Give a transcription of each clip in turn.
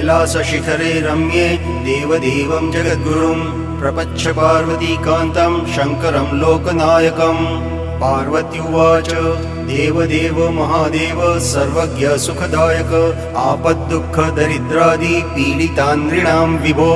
कैलासशिखरे रम्ये देवदेवं जगद्गुरुं प्रपच्छ पार्वतीकान्तं शङ्करं लोकनायकम्। पार्वत्युवाच देवदेव महादेव सर्वज्ञ सुखदायक आपद्दुःख दरिद्रादि पीडितान्नृणां विभो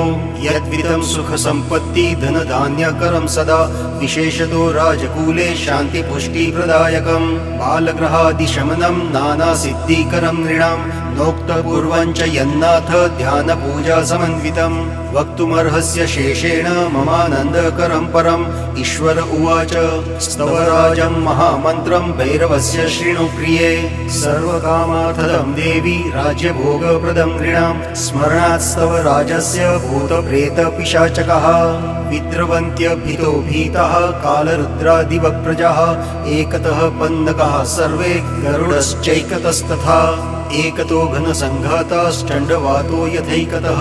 यद्विधं सुख सम्पत्ति धनधान्यकरं सदा विशेषतो राजकूले शान्तिपुष्टिप्रदायकं बालग्रहादिशमनं नानासिद्धिकरं नृणां नोक्तपूर्वं च यन्नाथ ध्यानपूजा समन्वितं वक्तुमर्हस्य शेषेण ममानन्दकरं परम्। ईश्वर उवाच स्तवराजं महामन्त्रं भैरवस्य शृणु प्रिये सर्वकामार्थदं देवी राज्यभोगप्रदं नृणां स्मरणात्स्तव राजस्य भूतप्रेतपिशाचकः विद्रवन्त्यभितो भीतः कालरुद्रादिवप्रजाः एकतः पन्नगः सर्वे गरुडश्चैकतस्तथा एकतो घनसङ्घाताश्चण्डवातो यथैकतः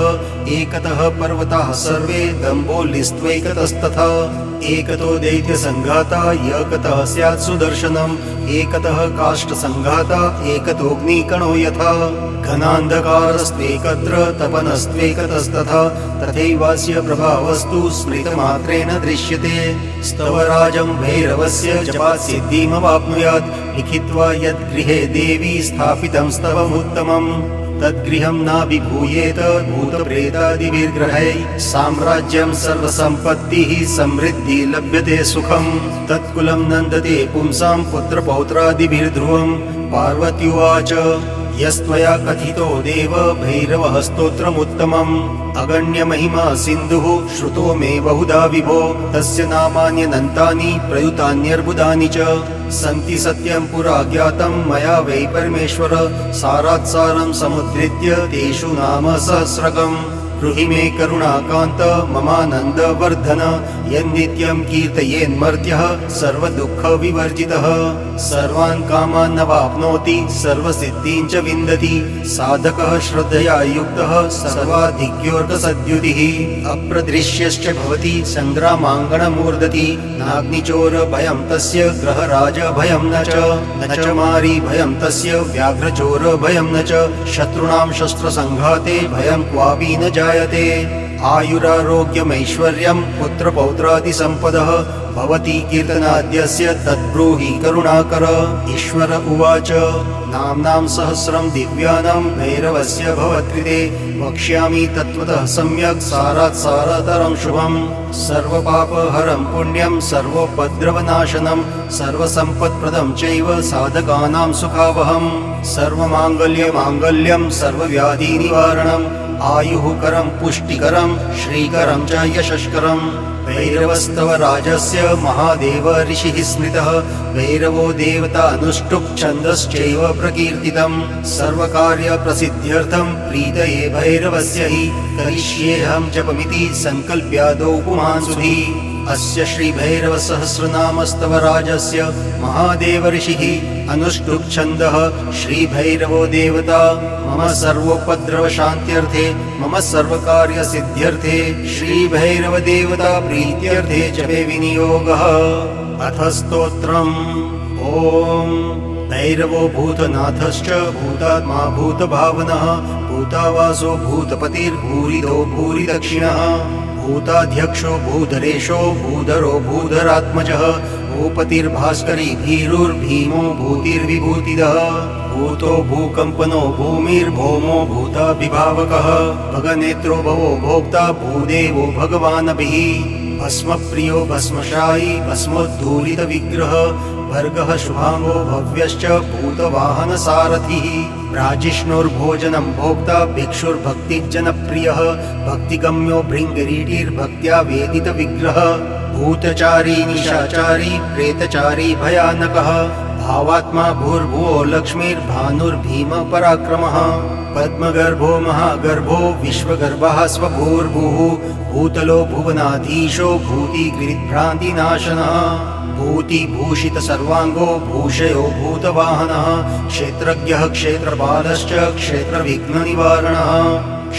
एकतः पर्वताः सर्वे दम्भोलिस्त्वैकतस्तथा एकतो दैत्यसङ्घाता एकतः स्यात् सुदर्शनम् एकतः काष्ठसङ्घाता एकतोऽग्निकणो यथा घनान्धकारस्त्वेकत्र तपनस्त्वेकतस्तथा तथैवास्य प्रभावस्तु स्मृतमात्रेण दृश्यते। स्तवराजं भैरवस्य जपात् सिद्धिमवाप्नुयात् लिखित्वा यद्गृहे देवी स्थापितं स्तवमुत्तमम् तद्गृहं नाभिभूयेत भूतप्रेतादिभिर्ग्रहैः साम्राज्यं सर्वसम्पत्तिः समृद्धि लभ्यते सुखम् तत्कुलं नन्दते पुंसां पुत्रपौत्रादिभिर्ध्रुवम्। पार्वत्युवाच यस्त्वया कथितो देव भैरवः स्तोत्रमुत्तमम् अगण्यमहिमा सिन्धुः श्रुतो मे बहुधा विभो तस्य नामान्यनन्तानि प्रयुतान्यर्बुदानि च सन्ति सत्यं पुरा ज्ञातं मया वै परमेश्वर सारात् सारं समुद्धृत्य तेषु नाम सहस्रकम्। ब्रूहि मे करुणाकान्त ममानन्दवर्धन यन्नित्यं कीर्तयेन्मर्त्यः सर्वदुःखविवर्जितः सर्वान् कामान् नवाप्नोति सर्वसिद्धीं च विन्दति साधकः श्रद्धया युक्तः सर्वाधिक्योऽर्कसद्युतिः अप्रदृश्यश्च भवति सङ्ग्रामाङ्गणमूर्धति नाग्निचोरभयं तस्य ग्रहराजभयं न च मारी भयं तस्य व्याघ्रचोरभयं न च शत्रूणां शस्त्रसङ्घाते भयं क्वापि न जायते आयुरारोग्यमैश्वर्यं पुत्रपौत्रादिसम्पदः भवति कीर्तनाद्यस्य तद्ब्रूहि करुणाकर। ईश्वर उवाच नाम्नां सहस्रं दिव्यानां भैरवस्य भवत्कृते वक्ष्यामि तत्त्वतः सम्यक् सारात् सारतरं शुभम् सर्वपापहरं पुण्यं सर्वोपद्रवनाशनं सर्वसम्पत्प्रदं चैव साधकानां सुखावहम् सर्वमाङ्गल्यमाङ्गल्यं सर्वव्याधिनिवारणम् आयुः करं पुष्टिकरं श्रीकरं च यशस्करम्। भैरवस्तव राजस्य महादेव ऋषिः स्मृतः भैरवो देवता अनुष्टुप् छन्दश्चैव प्रकीर्तितम् सर्वकार्यप्रसिद्ध्यर्थं प्रीतये भैरवस्य हि करिष्येऽहं जपमिति सङ्कल्प्यादौ पुमांसुधि। अस्य श्रीभैरव सहस्रनामस्तव राजस्य महादेव ऋषिः अनुष्टुप् छन्दः श्रीभैरवो देवता मम सर्वोपद्रवशान्त्यर्थे मम सर्वकार्यसिद्ध्यर्थे श्रीभैरव देवता प्रीत्यर्थे जपे विनियोगः। अथ स्तोत्रम् ॐ भैरवो भूतनाथश्च भूतात्मा भूतभावनः भूतावासो भूतपतिर्भूरिदो भूरिदक्षिणः भूताध्यक्षो भूधरेशो भूधरो भूधरात्मजः भूपतिर्भास्करी भीरुर्भीमो भूतिर्विभूतिदः भूतो भूकम्पनो भूमिर्भौमो भूताभिभावकः भगनेत्रो भवो भोक्ता भूदेवो भगवानभिः भस्मप्रियो भस्मशायी भस्मोद्धूलितविग्रह भर्गः शुभांगो भव्यश्च भूतवाहनसारथिः राजिष्णुर्भोजनं भोक्ता भिक्षुर्भक्तिजनप्रियः भक्तिगम्यो भृङ्गरीटिर्भक्त्या वेदितविग्रह भूतचारी निशाचारी प्रेतचारी भयानकः भावात्मा भूर्भुवो लक्ष्मीर्भानुर्भीमपराक्रमः पद्मगर्भो महागर्भो विश्वगर्भः स्वभूर्भुः भूतलो भुवनाधीशो भूतिगिरिभ्रान्तिनाशनः भूतिभूषित सर्वांगो भूषयो भूतवाहनः क्षेत्रज्ञः क्षेत्रपालश्च क्षेत्रविघ्ननिवारणः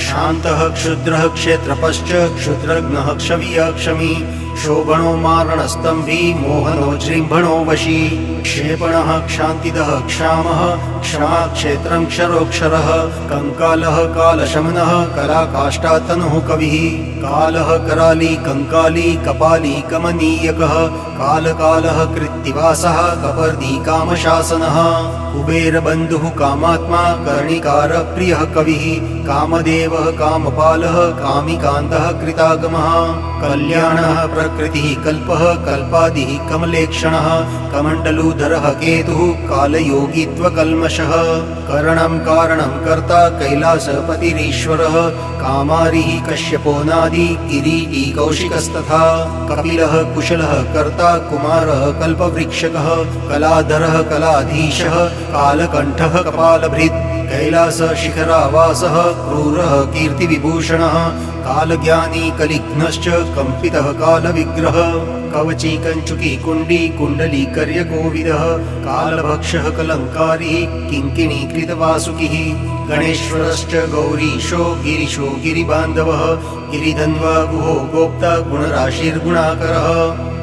शान्तः क्षुद्रः क्षेत्रपश्च क्षुद्रघ्नः क्षवीयः क्षमी शोभनो मारणस्तंभी मोहनो जृम्भणो वशी क्षेपणः क्षान्तिदः क्षामः क्षमा क्षेत्रं क्षरोक्षरः कंकालः कालशमनः कलाकाष्ठातनुः कविः कालः कराली कंकाली कपाली कमनीयकः कालकालः कृत्तिवासः कपर्दी कामशासनः कुबेरबन्धुः कामात्मा कर्णिकार प्रियः कविः कामदेवः कामपालः कामिकान्तः कृतागमः कल्याणः प्रकृतिः कल्पः कल्पादिः कमलेक्षणः कमण्डलूधरः केतुः कालयोगित्वकल्मषः करणं कारणं कर्ता कैलासपतिरीश्वरः कामारिः कश्यपो नादी किरीटी कौशिकस्तथा कपिलः कुशलः कर्ता कुमारः कल्पवृक्षकः कलाधरः कलाधीशः कालकण्ठः कपालभृत् कैलास शिखरावासः क्रूरः कीर्तिविभूषणः कालज्ञानी कलिघ्नश्च कंपितः कालविग्रह कवची कंचुकी कुंडी कुंडली कर्यकोविदः कालभक्षः कलंकारी किंकिणी कृतवासुकिः गणेश्वरश्च गौरीशो गिरिशो गिरिबान्धवः गिरिधन्वा गुहो गोप्ता गुणराशिर्गुणाकरः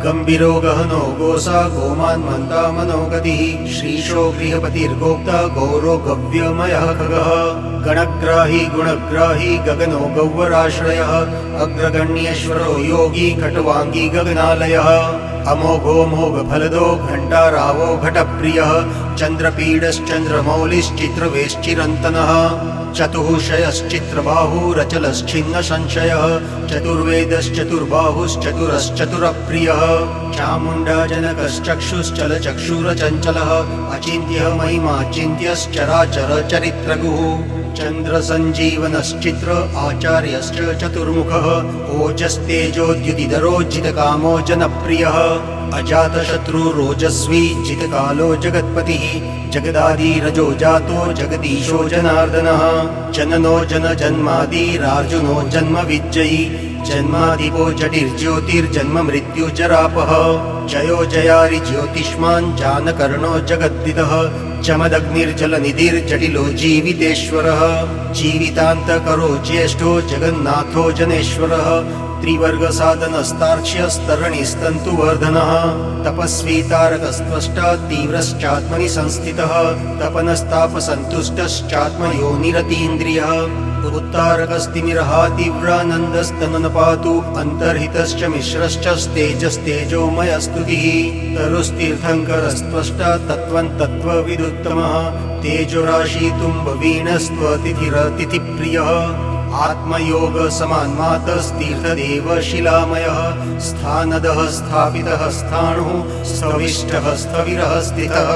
गंभीरो गहनो गोसा गोमान्मन्ता मनोगतिः श्रीशो गृहपतिर्गोप्ता गौरो गव्यमयः खगः गणग्राही गुणग्राही गगनो गौवराश्रयः अग्रगण्येश्वरो योगी खट्वांगी गगनालयः अमोघो मोघफलदो घण्टारावो घटप्रियः चन्द्रपीडश्चन्द्रमौलिश्चित्रवेश्चिरन्तनः चतुःशयश्चित्रबाहुरचलश्छिन्न संशयः चतुर्वेदश्चतुर्बाहुश्चतुरश्चतुरप्रियः चामुण्डा जनकश्चक्षुश्चलचक्षुरचञ्चलः अचिन्त्यः महिमाचिन्त्यश्चराचर चरित्रगुः चन्द्रसञ्जीवनश्चित्र आचार्यश्च चतुर्मुखः ओजस्तेजोद्युतिधरो जितकामो जनप्रियः अजातशत्रुरोजस्वी जितकालो जगत्पतिः जगदादिरजो जातो जगदीशो जनार्दनः जननो जनजन्मादिरार्जुनो जन्मविज्जयी जन्मादिपो जटिर्ज्योतिर्जन्म मृत्युजरापः जयो जयारि ज्योतिष्मान् जानकर्णो जगद्विदः चमदग्निर्जलनिधिर्जटिलो जीवितेश्वरः जीवितान्तकरो ज्येष्ठो जगन्नाथो जनेश्वरः त्रिवर्गसाधनस्तार्क्ष्यस्तरणिस्तन्तुवर्धनः तपस्वी तारकस्त्वष्टा तीव्रश्चात्मनि संस्थितः तपनस्तापसन्तुष्टश्चात्मयोनिरतीन्द्रियः उत्तारकस्तिमिरः तीव्रानन्दस्तननपातु अन्तर्हितश्च मिश्रश्च तेजस्तेजोमयस्तुतिः तरुस्तीर्थङ्करस्त्वष्टा तत्त्वविदुत्तमः तेजोराशि तुम्बवीणस्त्वतिथिरतिथिप्रियः आत्मयोग समान्मातस्तीर्थदेव शिलामयः स्थानदः स्थापितः स्थाणुः स्थविष्टः स्थविरः स्थितः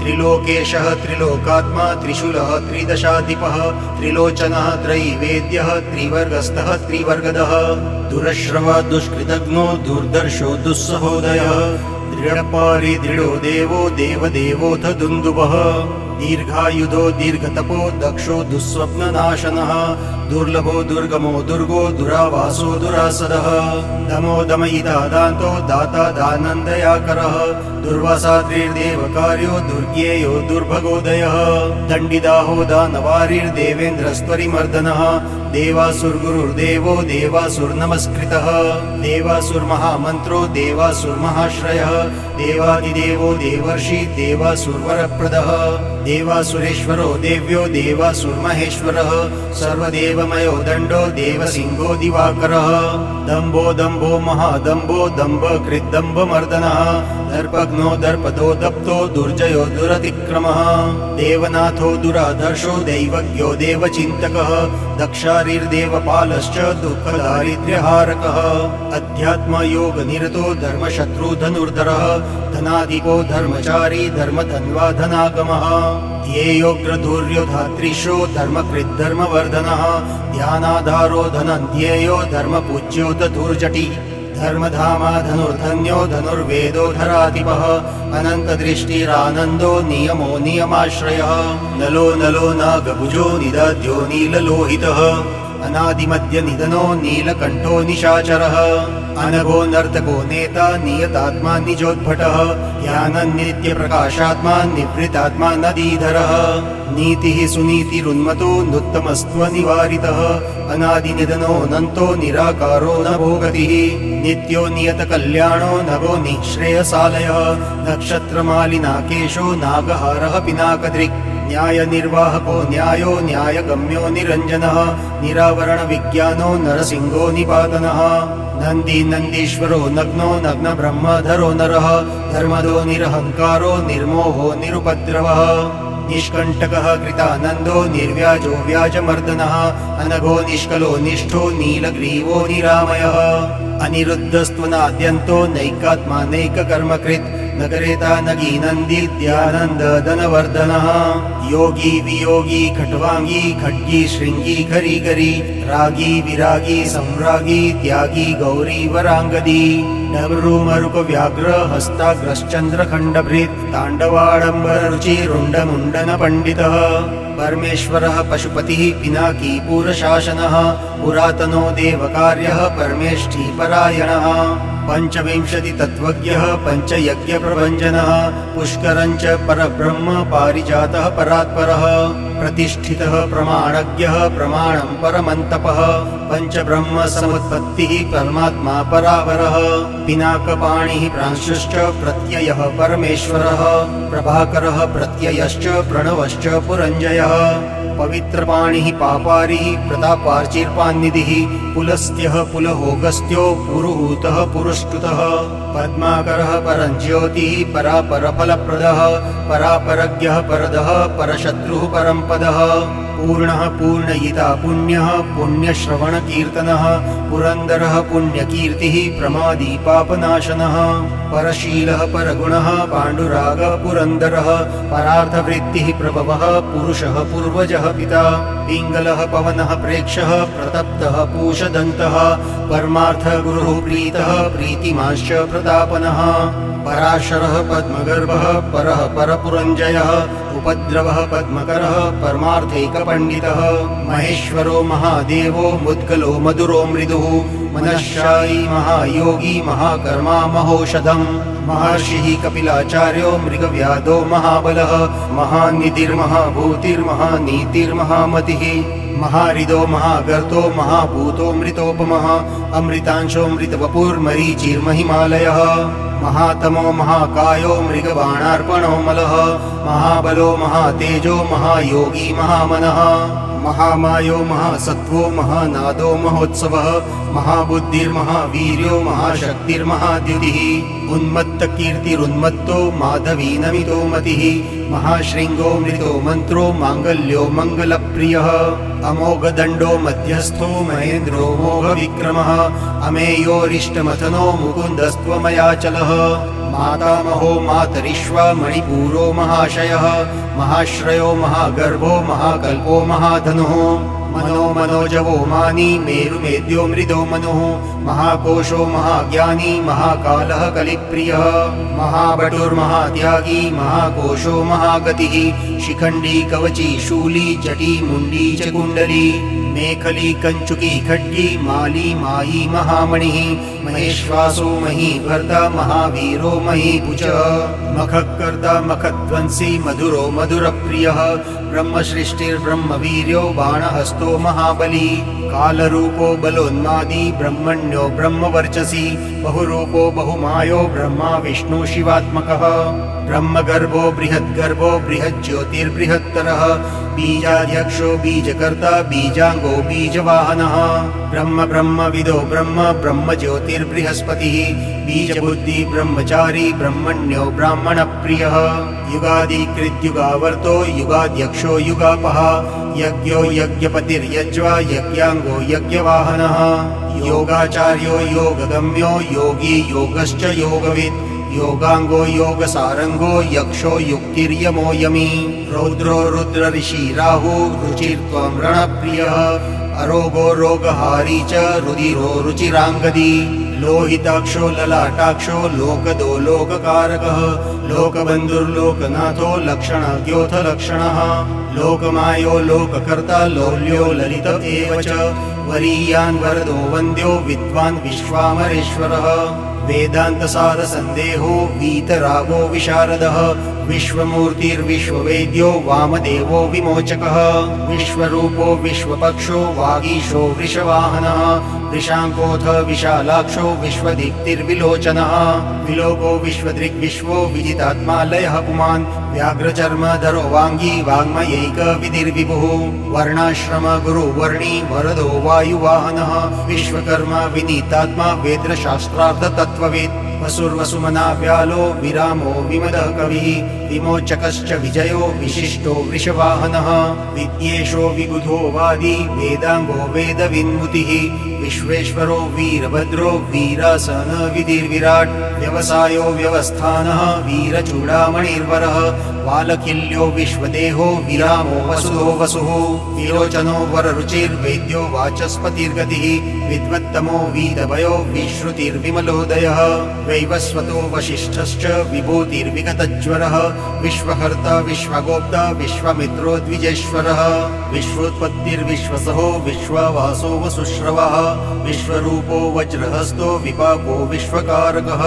त्रिलोकेशः त्रिलोकात्मा त्रिशूलः त्रिदशाधिपः त्रिलोचनः त्रयीवेद्यः त्रिवर्गस्थः त्रिवर्गदः दुरश्रव दुष्कृतघ्नो दुर्दर्शो दुस्सहोदयः दृढपारि दृढो देवो देवदेवोऽथ दुन्दुभः दीर्घायुधो दीर्घतपो दक्षो दुःस्वप्ननाशनः दुर्लभो दुर्गमो दुर्गो दुरावासो दुरासदः दमो दमयिता दान्तो दाता दानन्दयाकरः दुर्वासात्रिर्देवकार्यो दुर्गेयो दुर्भगोदयः दण्डिदाहो दानवारिर्देवेन्द्रस्त्वरिमर्दनः देवासुर्गुरुर्देवो देवासुर्नमस्कृतः देवासुर्महामन्त्रो देवासुर्महाश्रयः देवादिदेवो देवर्षि देवासुर्वरप्रदः देवासुरेश्वरो देव्यो देवासुर्महेश्वरः सर्वदेवमयो दण्डो देवसिंहो दिवाकरः दम्भो दम्भो महादम्भो दम्भकृद्दम्भमर्दनः दर्पघ्नो दर्पदो दप्तो दुर्जयो दुरतिक्रमः देवनाथो दुराधर्षो दैवज्ञो देवचिन्तकः दक्षारिर्देवपालश्च दुःखदारिद्र्यहारकः अध्यात्मयोगनिरतो धर्मशत्रुधनुर्धरः धनाधिपो धर्मचारी धर्मधन्वा धनागमः ध्येयोग्रधुर्यो धात्रीशो धर्मकृद्धर्मवर्धनः ध्यानाधारो धनन्ध्येयो धर्मपूज्यो धुर्जटी धर्मधामा धनुर्धन्यो धनुर्वेदो धराधिपः अनन्तदृष्टिरानन्दो नियमो नियमाश्रयः नलो नलो नागभुजो निदध्यो नीललोहितः अनादिमध्य निधनो नीलकण्ठो निशाचरः अनघो नर्तको नेता नियतात्मा निजोद्भटः ज्ञाननित्यप्रकाशात्मा निवृत्तात्मा नदीधरः नीतिः सुनीतिरुन्मतो नुत्तमस्त्वनिवारितः अनादिनिधनो नन्तो निराकारो नभो गतिः नित्यो नियतकल्याणो नभो निःश्रेयसालयः नक्षत्रमालिनाकेशो नागहारः पिनाकदृक् न्यायनिर्वाहको न्यायो न्यायगम्यो निरञ्जनः निरावरणविज्ञानो नरसिंहो निपातनः नन्दी नन्दीश्वरो नग्नो नग्नब्रह्मधरो नरः धर्मदो निरहङ्कारो निर्मोहो निरुपद्रवः निष्कण्टकः कृतानन्दो निर्व्याजो व्याजमर्दनः अनघो निष्कलो निष्ठो नीलग्रीवो निरामयः अनिरुद्धस्त्वनाद्यन्तो नैकात्मा नैककर्मकृत् नगरेता नगी नन्दी द्यानन्दधनवर्धनः योगी वियोगी खट्वांगी खड्गी शृंगी घरी घरी रागी विरागी सम्रागी त्यागी गौरी वरांगदी डमरू मरुक व्याघ्र हस्ताग्रश्चन्द्रखण्डभृत् ताण्डवाडम्बर रुचिरुण्डमुण्डन पण्डितः परमेश्वरः पशुपतिः पिनाकी पुरशासनः पुरातनो देवकार्यः परमेष्ठी परायणः पंचविंशति तत्त्वज्ञः पंचयज्ञ प्रभञ्जनः पुष्करञ्च परब्रह्म पारिजातः परात्परः प्रतिष्ठितः प्रमाणज्ञः प्रमाणं परमन्तपः पंचब्रह्म समुत्पत्तिः परमात्मा परावरः पिनाकपाणिः प्रांशुश्च प्रत्ययः परमेश्वरः प्रभाकरः प्रत्ययश्च प्रणवश्च पुरञ्जयः पवित्रपाणिः पापारिः प्रतापार्चिर्पान्निधिः पुलस्त्यः पुलहोगस्त्यो पुरुहूतः पुरुष्टुतः पद्माकरः परञ्ज्योतिः परापरफलप्रदः परापरज्ञः परदः परशत्रुः परम्पदः पूर्णः पूर्णयिता पुण्यः पुण्यश्रवणकीर्तनः पुरन्दरः पुण्यकीर्तिः प्रमादी पापनाशनः परशीलः परगुणः पाण्डुरागः पुरन्दरः परार्थवृत्तिः प्रभवः पुरुषः पूर्वजः पिता पिङ्गलः पवनः प्रेक्षः प्रतप्तः पूषदन्तः परमार्थगुरुः प्रीतः प्रीतिमांश्च प्रतापनः पराशरः पद्मगर्भः परः परपुरञ्जयः उपद्रवः पद्मकरः परमार्थैकपण्डितः महेश्वरो महादेवो मुद्गलो मधुरो मृदुः मनश्शायी महायोगी महाकर्मा महोषधम् महर्षिः कपिलाचार्यो मृगव्याधो महाबलः महानिधिर्महाभूतिर्महानीतिर्महामतिः महारिदो महागर्तो महाभूतो मृतोपमः अमृतांशो मृतवपुर्मरीचिर्महिमालयः महातमो महाकायो मृगबाणार्पणो मलः महाबलो महातेजो महायोगी महामनः महामायो महासत्वो महानादो महोत्सवः महाबुद्धिर्महावीर्यो महाशक्तिर्महाद्युतिः उन्मत्तकीर्तिरुन्मत्तो माधवी नमितो मतिः महाशृङ्गो मृतो मन्त्रो माङ्गल्यो मङ्गलप्रियः अमोघदण्डो मध्यस्थो महेन्द्रो मोघविक्रमः अमेयोरिष्टमथनो मुकुन्दस्त्वमयाचलः मातामहो मातरिश्वा मणिपूरो महाशयः महाश्रयो महागर्भो महाकल्पो महाधनुः मनो मनोजवो मानी मेरुमेद्यो मृदो मनुः महाकोशो महाज्ञानी महाकालः कलिप्रियः महाबटुर्महात्यागी महाकोशो महागतिः शिखण्डी कवची शूली जटी मुण्डी च कुण्डली मेखली कंचुकी खड्गी माली मायी महामणिः महेश्वासो महीभर्ता महावीरो महीभुज मखकर्ता मखध्वंसी मधुरो मधुरप्रियः ब्रह्मसृष्टिर्ब्रह्मवीर्यो बाणहस्तो महाबली कालरूपो बलोन्मादी ब्रह्मण्यो ब्रह्मवर्चसी बहुरूपो बहुमायो ब्रह्मा विष्णु शिवात्मकः ब्रह्मगर्भो बृहद्गर्भो बृहज्योतिर्बृहत्तरः बीजाध्यक्षो बीजकर्ता बीजांगो बीजवाहनः ब्रह्म ब्रह्मविदो ब्रह्म ब्रह्मज्योतिर्बृहस्पतिः बीजबुद्धि ब्रह्मचारी ब्रह्मण्यो ब्राह्मणप्रियः युगादिकृद्युगावर्तो युगाध्यक्षो युगापः यज्ञो यज्ञपतिर्यज्वा यज्ञांगो यज्ञवाहनः योगाचार्यो योगगम्यो योगी योगश्च योगवित् योगांगो योगसारंगो यक्षो युक्तिर्यमो यमी रौद्रो रुद्र ऋषि राहु रुचिर्त्वं रणप्रियः अरोगो रोगहारी च रुधिरो रुचिरांगदी लोहिताक्षो ललाटाक्षो लोकदो लोककारकः लोकबन्धुर्लोकनाथो लक्षणज्ञोऽथ लक्षणः लोकमायो लोककर्ता लौल्यो ललित एव च वरीयान् वरदो वन्द्यो विद्वान् विश्वामरेश्वरः वेदान्तसारसन्देहो वीतरागो विशारदः विश्वमूर्तिर्विश्ववेद्यो वामदेवो विमोचकः विश्वरूपो विश्वपक्षो वागीशो वृषवाहनः वृषाङ्कोऽथ विशालाक्षो विश्वदीप्तिर्विलोचनः विलोको विश्वदृग्विश्वो विजितात्मा लयः पुमान् व्याघ्रचर्मधरो वाङ्गी वाङ्मयैकविधिर्विभुः वर्णाश्रम गुरुवर्णी वरदो वायुवाहनः विश्वकर्मा विनीतात्मा वेदशास्त्रार्थतत्त्ववित् वसुर्वसुमना व्यालो विरामो विमदः कविः विमोचकश्च विजयो विशिष्टो वृषवाहनः विद्येशो विबुधो वादी वेदाङ्गो वेदविन्मुतिः विश्वेश्वरो वीरभद्रो वीरासन विधिर्विराट् व्यवसायो व्यवस्थानः वीरचूडामणिर्वरः वालकिल्यो विश्वदेहो विरामो वसुधो वसुः विलोचनो वररुचिर्वेद्यो वाचस्पतिर्गतिः विद्वत्तमो वीदभयो विश्रुतिर्विमलोदयः वैवस्वतो वसिष्ठश्च विभूतिर्विगतज्वरः विश्वहर्ता विश्वगोप्ता विश्वामित्रो द्विजेश्वरः विश्वोत्पत्तिर्विश्वसहो विश्वावासो वसुश्रवः विश्वरूपो वज्रहस्तो विपाको विश्वकारकः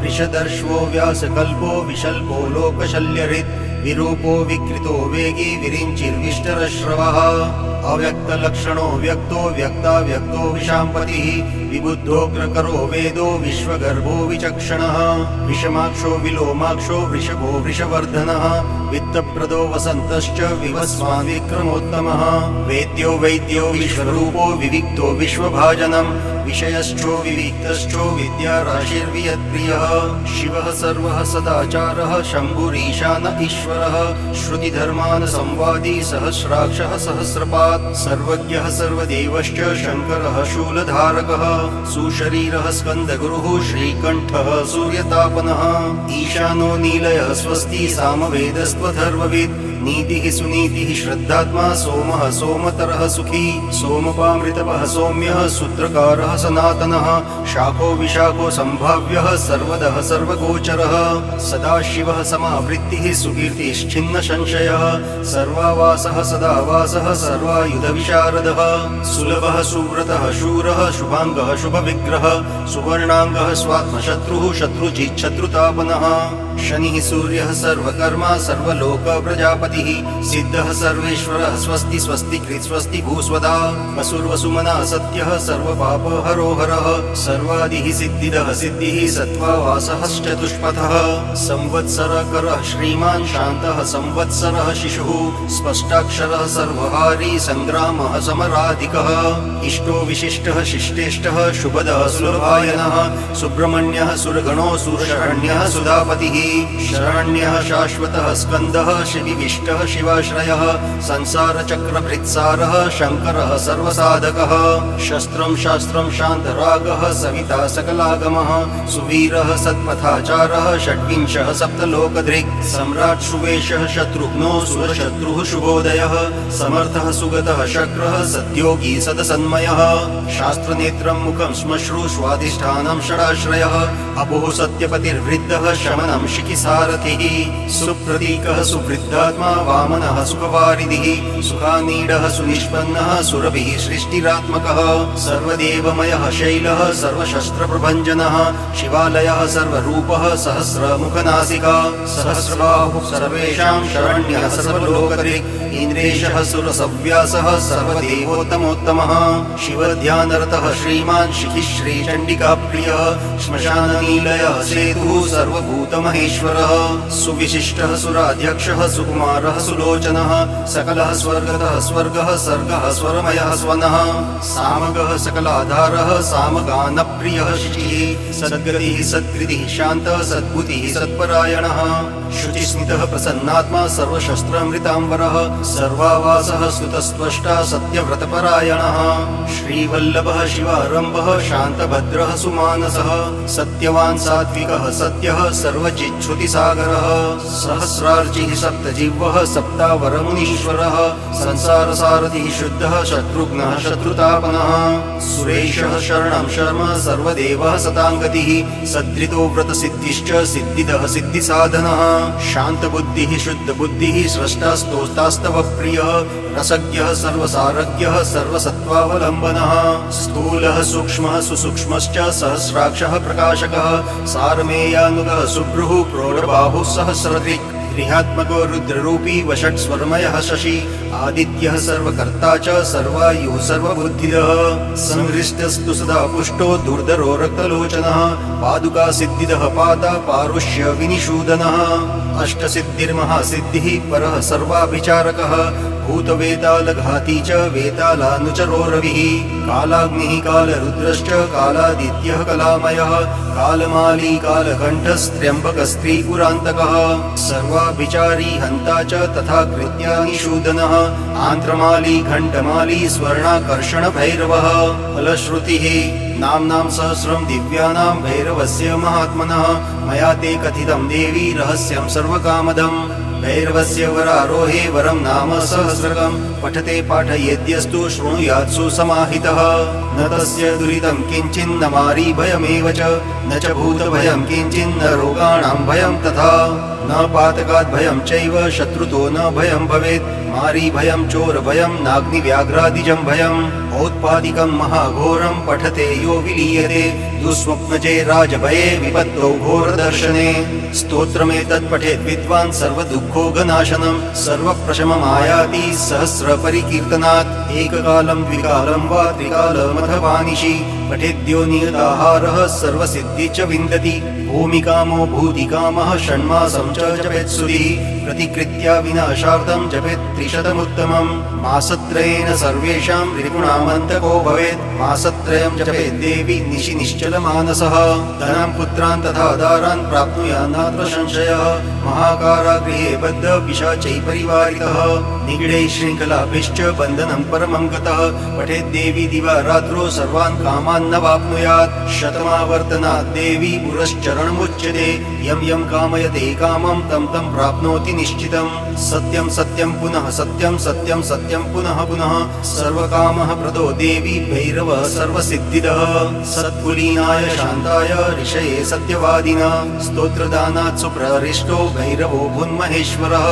वृषदर्शो व्यासकल्पो विशल्पो लोकशल्यहृत् विरूपो विकृतो वेगी विरिञ्चिर्विष्टरश्रवः अव्यक्तलक्षणो व्यक्तो व्यक्ताव्यक्तो विशाम्पतिः विबुद्धोऽग्रकरो वेदो विश्वगर्भो विचक्षणः विषमाक्षो विलोमाक्षो वृषभो वृषवर्धनः वित्तप्रदो वसन्तश्च विवस्वान् विक्रमोत्तमः वेद्यो वैद्यो विश्वरूपो विविक्तो विश्वभाजनम् विषयश्चो विविक्तश्चो विद्याराशिर्वियत्प्रियः शिवः सर्वः सदाचारः शम्भुरीशान ईश्वरः श्रुतिधर्मान् संवादी सहस्राक्षः सहस्रपात् सर्वज्ञः सर्वदेवश्च शङ्करः शूलधारकः सुशरीरः स्कन्दगुरुः श्रीकण्ठः सूर्यतापनः ईशानो नीलयः स्वस्ति सामवेदस्त्वथर्ववित् नीतिः सुनीतिः श्रद्धात्मा सोमः सोमतरः सुखी सोमपामृतपः सौम्यः सूत्रकारः सनातनः शाखो विशाखो सम्भाव्यः सर्वदः सर्वगोचरः सदाशिवः समावृत्तिः सुकीर्तिश्छिन्न संशयः सर्वावासः सदावासः सर्वायुधविशारदः सुलभः सुव्रतः शूरः शुभाङ्गः शुभविग्रहः सुवर्णाङ्गः स्वात्मशत्रुः शत्रुजिच्छत्रुतापनः शनिः सूर्यः सर्वकर्मा सर्वलोक प्रजापतिः सिद्धः सर्वेश्वरः स्वस्ति स्वस्ति कृत् स्वस्ति भूस्वदा वसुर्वसुमना सत्यः सर्वपापहरोहरः सर्वादिः सिद्धिदः सिद्धिः सत्त्वावासश्चतुष्पथः संवत्सरकरः श्रीमान् शान्तः संवत्सरः शिशुः स्पष्टाक्षरः सर्वहारी सङ्ग्रामः समराधिकः इष्टो विशिष्टः शिष्टेष्टः शुभदः सुलभायनः सुब्रह्मण्यः सुरगणो सुरशरण्यः सुधापतिः शरण्यः शाश्वतः स्कन्दः शिविविष्टः शिवाश्रयः संसारचक्रभृत्सारः शङ्करः सर्वसाधकः शस्त्रं शास्त्रं शान्तरागः सविता सकलागमः सुवीरः सत्पथाचारः षड्विंशः सप्तलोकधृक् सम्राट् सुवेशः शत्रुघ्नो सुरशत्रुः शुभोदयः समर्थः सुगतः शक्रः सद्योगी सदसन्मयः शास्त्रनेत्रं मुखं श्मश्रु स्वाधिष्ठानं षडाश्रयः अपोः सत्यपतिर्वृद्धः शमनं शिखिसारथिः सुप्रतीकः सुवृद्धात्मा वामनः सुखवारिधिः सुखानीडः सुनिष्पन्नः सुरभिः सृष्टिरात्मकः सर्वदेवमयः शैलः सर्वशस्त्रप्रभञ्जनः शिवालयः सर्वरूपः सहस्रमुखनासिका सहस्रबाहुः सर्वेषां शरण्यः सर्वलोकधृक् इन्द्रेशः सुरसव्यासः सर्वदेवोत्तमोत्तमः शिवध्यानरतः श्रीमान् शिखिः श्रीचण्डिकाप्रियः श्मशाननीलयः सेतुः सर्वभूतमहेश्वरः सुविशिष्टः सुराध्यक्षः सुकुमारः सुलोचनः सकलः स्वर्गतः स्वर्गः सर्गः स्वरमयः स्वनः सामगः सकलाधारः सामगानप्रियः शिशिः सद्गतिः सत्कृतिः शान्तः सद्बुद्धिः सत्परायणः शुचिस्मितः प्रसन्नात्मा सर्वशस्त्रामृताम्बरः सर्वावासः स्तुतस्त्वष्टा सत्यव्रतपरायणः श्रीवल्लभः शिवारम्भः शान्तभद्रः सुमानसः सत्यवान् सात्विकः सत्यः सर्वचिच्छ्रुतिसागरः सहस्रार्चिः सप्तजिह्वा ध्रुवः सप्तावरमुनीश्वरः संसारसारथिः शुद्धः शत्रुघ्नः शत्रुतापनः सुरेशः शरणं शर्म सर्वदेवः सताङ्गतिः सद्रितो व्रतसिद्धिश्च सिद्धिदः सिद्धिसाधनः शान्तबुद्धिः शुद्धबुद्धिः स्रष्टास्तोस्तास्तव प्रियः रसज्ञः सर्वसारज्ञः सर्वसत्त्वावलम्बनः स्थूलः सूक्ष्मः सुसूक्ष्मश्च सहस्राक्षः प्रकाशकः सारमेयानुगः सुभ्रुः प्रौढबाहुः सहस्रदृक् गृहात्मको रुद्ररूपी वषट्स्वरमयः शशि आदित्यः सर्वकर्ता च सर्वायुः सर्वबुद्धिदः संहृष्टस्तु सदा पुष्टो दुर्धरो रक्तलोचनः पादुका सिद्धिदः पाता पारुष्य विनिषूदनः अष्टसिद्धिर्महासिद्धिः परः सर्वाभिचारकः भूतवेतालघाती च वेतालानुचरो रविः कालाग्निः कालरुद्रश्च कालादित्यः कलामयः कालमाली कालकण्ठस्त्र्यम्बकस्त्रीपुरान्तकः सर्वाभिचारी हन्ता च तथा कृत्यानिषूदनः आन्त्रमाली घण्टमाली स्वर्णाकर्षणभैरवः फलश्रुतिः नाम्नां सहस्रं दिव्यानां भैरवस्य महात्मनः मया ते कथितं देवी रहस्यं सर्वकामदम् भैरवस्य वरारोहे वरं नाम सहस्रकं पठते पाठयेद्यस्तु शृणुयात्सु समाहितः न तस्य दुरितं किञ्चिन्न मारी भयमेव च न च भूतभयं किञ्चिन्न रोगाणां भयं तथा न पातकात् भयं चैव शत्रुतो न भयं भवेत् मारी भयं चोर भयं नाग्निव्याघ्रादिजं भयम् औत्पादिकं महाघोरं पठते यो विलीयते दुःस्वप्नजे राजभये विपत्तौ घोरदर्शने स्तोत्रमेतत् पठेत् विद्वान् सर्वदुःखोगनाशनं सर्वप्रशममायाति सहस्रपरिकीर्तनात् एककालं द्विकालं वा त्रिकालमथवानिशि पठेद्यो नियताहारः सर्वसिद्धि च विन्दति भूमिकामो भूतिकामः षण्मासं च जपेत्सुधिः प्रतिकृत्या विनाशार्थं जपेत् त्रिशतमुत्तमम् मासत्रयेन सर्वेषां ऋगुणामन्तको भवेत् मासत्रयं जपेत् देवी निशि निश्चलमानसः धनं पुत्रान् तथा दारान् प्राप्नुयात् नात्र संशयः महाकारागृहे बद्ध पिशाचैः परिवारितः निगडैः शृङ्खलाभिश्च बन्धनं परमं गतः पठेत् देवी दिवा रात्रो सर्वान् कामान् न वाप्नुयात् शतमावर्तनात् देवी पुरश्चरणमुच्यते यं यं कामयते कामं तं तं प्राप्नोति निश्चितं सत्यं सत्यं पुनः सत्यं सत्यं सत्यं पुनः पुनः सर्वकामः प्रदो देवी भैरवः सर्वसिद्धिदः सत्कुलीनाय शान्ताय ऋषये सत्यवादिना स्तोत्रदानात् सुप्रहृष्टो भैरवो भुन्महेश्वरः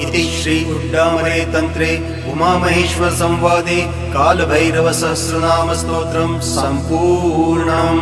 इति श्री उड्डामरे तन्त्रे उमामहेश्वर संवादे कालभैरव सहस्रनाम स्तोत्रं सम्पूर्णम्।